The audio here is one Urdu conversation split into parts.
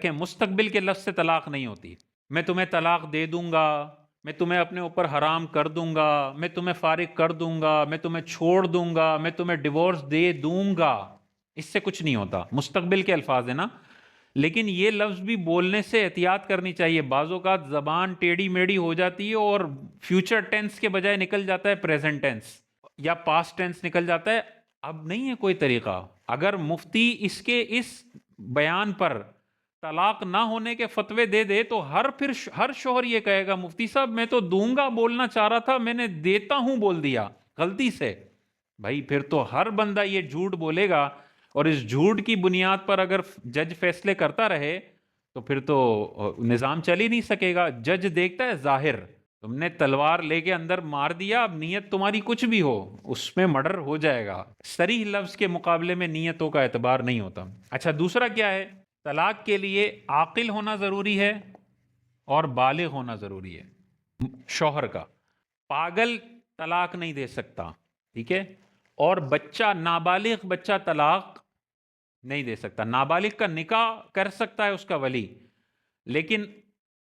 کہ مستقبل کے لفظ سے طلاق نہیں ہوتی. میں تمہیں طلاق دے دوں گا، میں تمہیں اپنے اوپر حرام کر دوں گا، میں تمہیں فارغ کر دوں گا، میں تمہیں چھوڑ دوں گا، میں تمہیں ڈیورس دے دوں گا. اس سے کچھ نہیں ہوتا. مستقبل کے الفاظ ہیں نا. لیکن یہ لفظ بھی بولنے سے احتیاط کرنی چاہیے. بعض اوقات زبان ٹیڑھی میڑھی ہو جاتی ہے اور فیوچر ٹینس کے بجائے نکل جاتا ہے پریزنٹ ٹینس یا پاسٹ ٹینس نکل جاتا ہے. اب نہیں ہے کوئی طریقہ. اگر مفتی اس کے اس بیان پر طلاق نہ ہونے کے فتوے دے دے تو ہر شوہر یہ کہے گا مفتی صاحب میں تو دوں گا بولنا چاہ رہا تھا، میں نے دیتا ہوں بول دیا غلطی سے. بھائی پھر تو ہر بندہ یہ جھوٹ بولے گا، اور اس جھوٹ کی بنیاد پر اگر جج فیصلے کرتا رہے تو پھر تو نظام چل ہی نہیں سکے گا. جج دیکھتا ہے ظاہر. تم نے تلوار لے کے اندر مار دیا، اب نیت تمہاری کچھ بھی ہو اس میں مرڈر ہو جائے گا. صریح لفظ کے مقابلے میں نیتوں کا اعتبار نہیں ہوتا. اچھا دوسرا کیا ہے؟ طلاق کے لیے عاقل ہونا ضروری ہے اور بالغ ہونا ضروری ہے شوہر کا. پاگل طلاق نہیں دے سکتا، ٹھیک ہے؟ اور بچہ، نابالغ بچہ طلاق نہیں دے سکتا. نابالغ کا نکاح کر سکتا ہے اس کا ولی، لیکن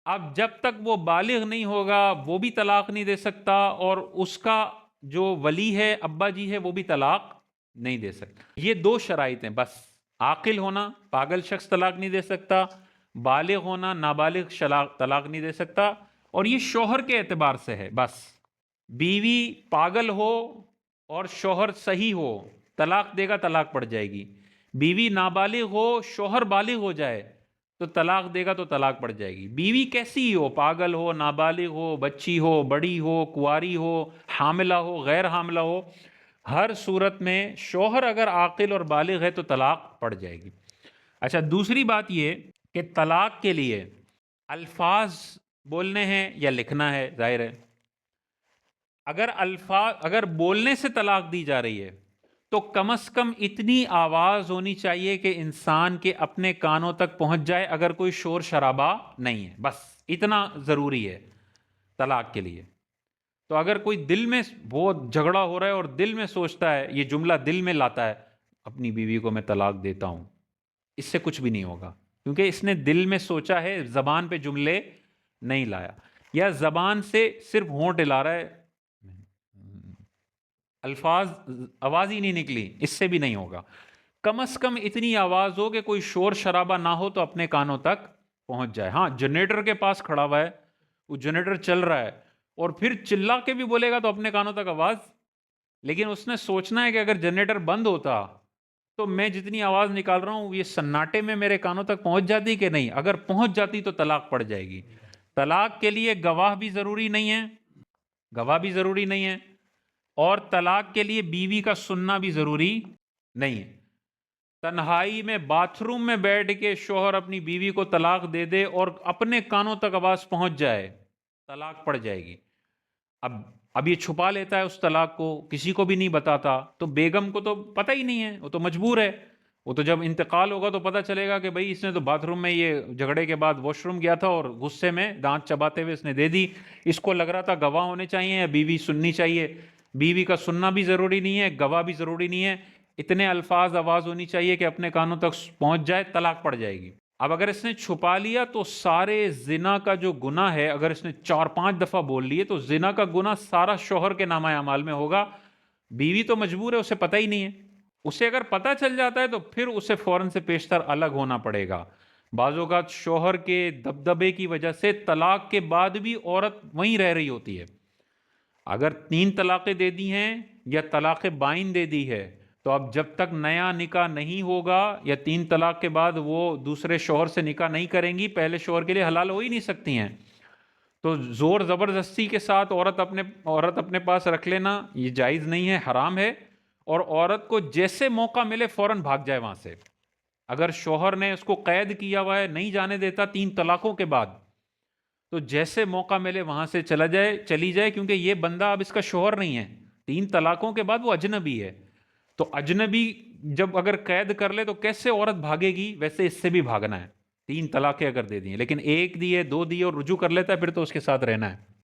اب جب تک وہ بالغ نہیں ہوگا وہ بھی طلاق نہیں دے سکتا، اور اس کا جو ولی ہے ابا جی ہے وہ بھی طلاق نہیں دے سکتا. یہ دو شرائط ہیں بس. عاقل ہونا، پاگل شخص طلاق نہیں دے سکتا. بالغ ہونا، نابالغ طلاق نہیں دے سکتا. اور یہ شوہر کے اعتبار سے ہے بس. بیوی پاگل ہو اور شوہر صحیح ہو، طلاق دے گا طلاق پڑ جائے گی. بیوی نابالغ ہو، شوہر بالغ ہو جائے تو طلاق دے گا تو طلاق پڑ جائے گی. بیوی کیسی ہی ہو، پاگل ہو، نابالغ ہو، بچی ہو، بڑی ہو، کنواری ہو، حاملہ ہو، غیر حاملہ ہو، ہر صورت میں شوہر اگر عاقل اور بالغ ہے تو طلاق پڑ جائے گی. اچھا دوسری بات یہ کہ طلاق کے لیے الفاظ بولنے ہیں یا لکھنا ہے. ظاہر ہے اگر بولنے سے طلاق دی جا رہی ہے تو کم از کم اتنی آواز ہونی چاہیے کہ انسان کے اپنے کانوں تک پہنچ جائے، اگر کوئی شور شرابہ نہیں ہے. بس اتنا ضروری ہے طلاق کے لیے. تو اگر کوئی دل میں بہت جھگڑا ہو رہا ہے اور دل میں سوچتا ہے، یہ جملہ دل میں لاتا ہے، اپنی بیوی کو میں طلاق دیتا ہوں، اس سے کچھ بھی نہیں ہوگا، کیونکہ اس نے دل میں سوچا ہے، زبان پہ جملے نہیں لایا. یا زبان سے صرف ہونٹ ہلا رہا ہے، الفاظ آواز ہی نہیں نکلی، اس سے بھی نہیں ہوگا. کم از کم اتنی آواز ہو کہ کوئی شور شرابہ نہ ہو تو اپنے کانوں تک پہنچ جائے. ہاں جنریٹر کے پاس کھڑا ہوا ہے، وہ جنریٹر چل رہا ہے اور پھر چلا کے بھی بولے گا تو اپنے کانوں تک آواز. لیکن اس نے سوچنا ہے کہ اگر جنریٹر بند ہوتا تو میں جتنی آواز نکال رہا ہوں یہ سناٹے میں میرے کانوں تک پہنچ جاتی کہ نہیں. اگر پہنچ جاتی تو طلاق پڑ جائے گی. طلاق کے لیے گواہ بھی ضروری نہیں ہے، گواہ بھی ضروری نہیں ہے، اور طلاق کے لیے بیوی کا سننا بھی ضروری نہیں ہے. تنہائی میں باتھ روم میں بیٹھ کے شوہر اپنی بیوی کو طلاق دے دے اور اپنے کانوں تک آواز پہنچ جائے، طلاق پڑ جائے گی. اب یہ چھپا لیتا ہے اس طلاق کو، کسی کو بھی نہیں بتاتا، تو بیگم کو تو پتہ ہی نہیں ہے، وہ تو مجبور ہے. وہ تو جب انتقال ہوگا تو پتہ چلے گا کہ بھئی اس نے تو باتھ روم میں یہ جھگڑے کے بعد واش روم گیا تھا اور غصے میں دانت چباتے ہوئے اس نے دے دی. اس کو لگ رہا تھا گواہ ہونے چاہیے یا بیوی سننی چاہیے. بیوی کا سننا بھی ضروری نہیں ہے، گواہ بھی ضروری نہیں ہے. اتنے الفاظ آواز ہونی چاہیے کہ اپنے کانوں تک پہنچ جائے، طلاق پڑ جائے گی. اب اگر اس نے چھپا لیا تو سارے زنا کا جو گناہ ہے، اگر اس نے 4-5 دفعہ بول لیے تو زنا کا گناہ سارا شوہر کے نامہ اعمال میں ہوگا. بیوی تو مجبور ہے، اسے پتہ ہی نہیں ہے. اسے اگر پتہ چل جاتا ہے تو پھر اسے فوراً سے پیشتر الگ ہونا پڑے گا. بعض اوقات شوہر کے دبدبے کی وجہ سے طلاق کے بعد بھی عورت وہیں رہ رہی ہوتی ہے. اگر 3 طلاقیں دے دی ہیں یا طلاق بائن دے دی ہے تو اب جب تک نیا نکاح نہیں ہوگا یا 3 طلاق کے بعد وہ دوسرے شوہر سے نکاح نہیں کریں گی، پہلے شوہر کے لیے حلال ہو ہی نہیں سکتی ہیں. تو زور زبردستی کے ساتھ عورت اپنے پاس رکھ لینا یہ جائز نہیں ہے، حرام ہے. اور عورت کو جیسے موقع ملے فوراً بھاگ جائے وہاں سے. اگر شوہر نے اس کو قید کیا ہوا ہے، نہیں جانے دیتا 3 طلاقوں کے بعد، تو جیسے موقع ملے وہاں سے چلی جائے، کیونکہ یہ بندہ اب اس کا شوہر نہیں ہے. 3 طلاقوں کے بعد وہ اجنبی ہے. تو اجنبی جب اگر قید کر لے تو کیسے عورت بھاگے گی؟ ویسے اس سے بھی بھاگنا ہے. 3 طلاقیں اگر دے دی ہیں، لیکن 1 دی ہے، 2 دی ہے اور رجوع کر لیتا ہے، پھر تو اس کے ساتھ رہنا ہے.